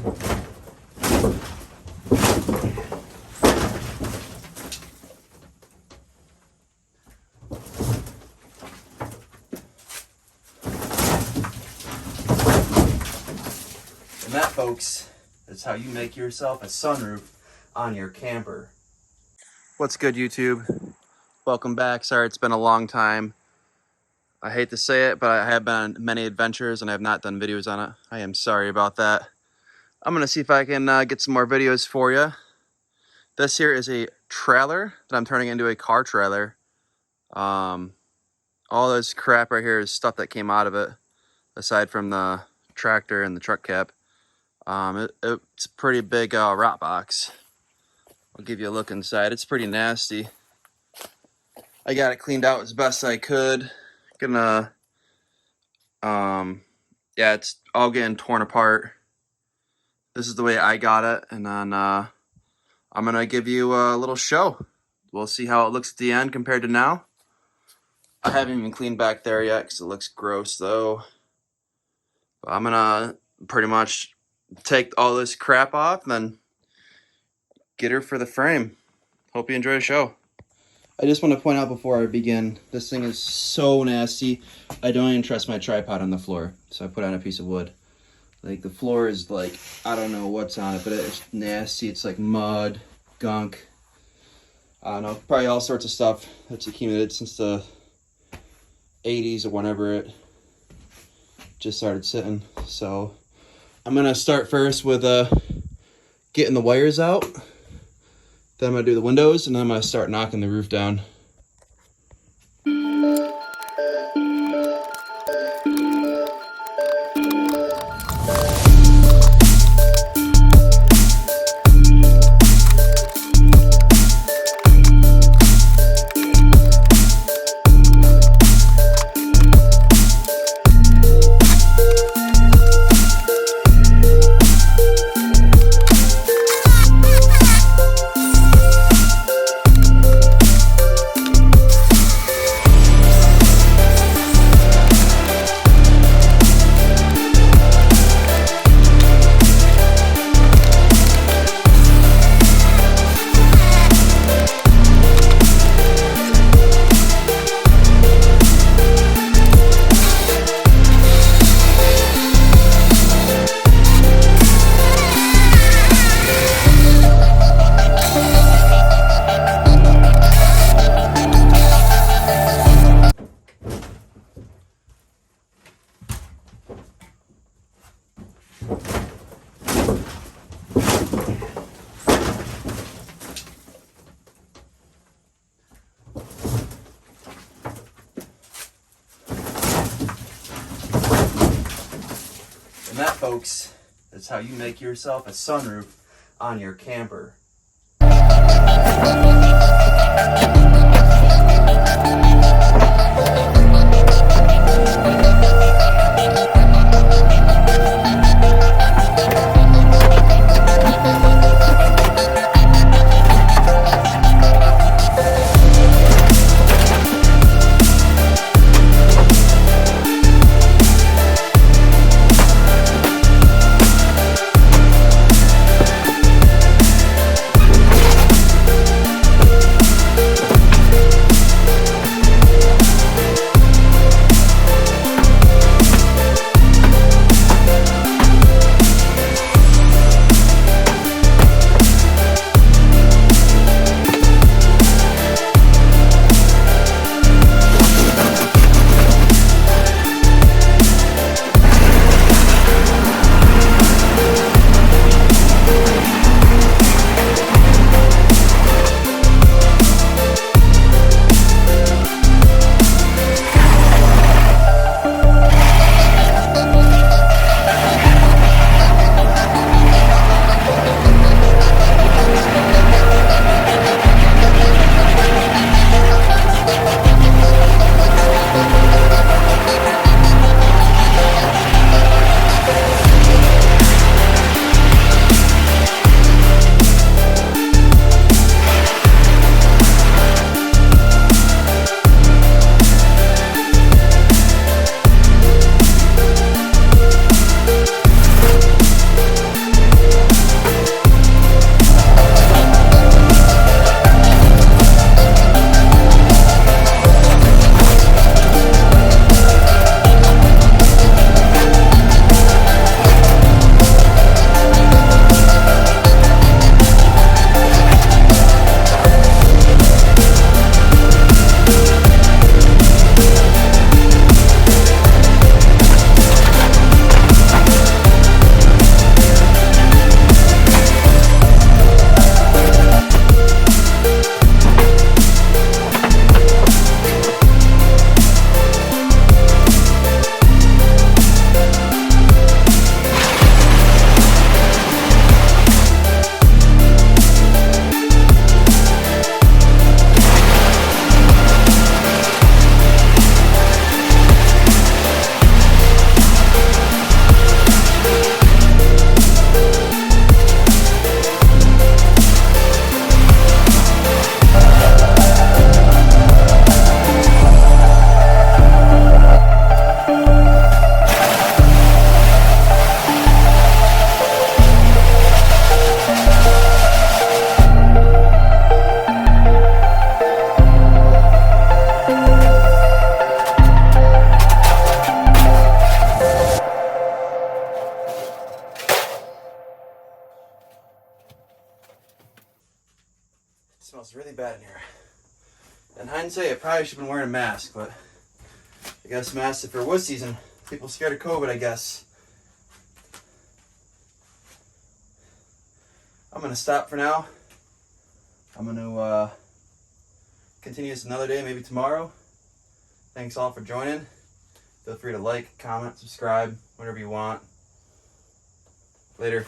And that, folks, is how you make yourself a sunroof on your camper. What's good, YouTube? Welcome back. Sorry it's been a long time. I hate to say it, but I have been on many adventures and I have not done videos on it. I am sorry about that. I'm going to see if I can get some more videos for you. This here is a trailer that I'm turning into a car trailer. All this crap right here is stuff that came out of it, aside from the tractor and the truck cap. It's a pretty big rot box. I'll give you a look inside. It's pretty nasty. I got it cleaned out as best I could. Gonna, yeah, it's all getting torn apart. This is the way I got it, and then I'm gonna give you a little show. We'll see how it looks at the end compared to now. I haven't even cleaned back there yet because it looks gross though. But I'm gonna pretty much take all this crap off and then get her for the frame. Hope you enjoy the show. I just want to point out before I begin, this thing is so nasty. I don't even trust my tripod on the floor, so I put on a piece of wood. Like, the floor is like, I don't know what's on it, but it's nasty. It's like mud, gunk, I don't know, probably all sorts of stuff that's accumulated since the 80s or whenever it just started sitting. So I'm gonna start first with getting the wires out. Then I'm gonna do the windows, and then I'm gonna start knocking the roof down. And that, folks, is how you make yourself a sunroof on your camper. really bad in here. In hindsight, I probably should have been wearing a mask, but I guess masks if there was season. People scared of COVID, I guess. I'm gonna stop for now. I'm gonna continue this another day, maybe tomorrow. Thanks all for joining. Feel free to like, comment, subscribe, whatever you want. Later.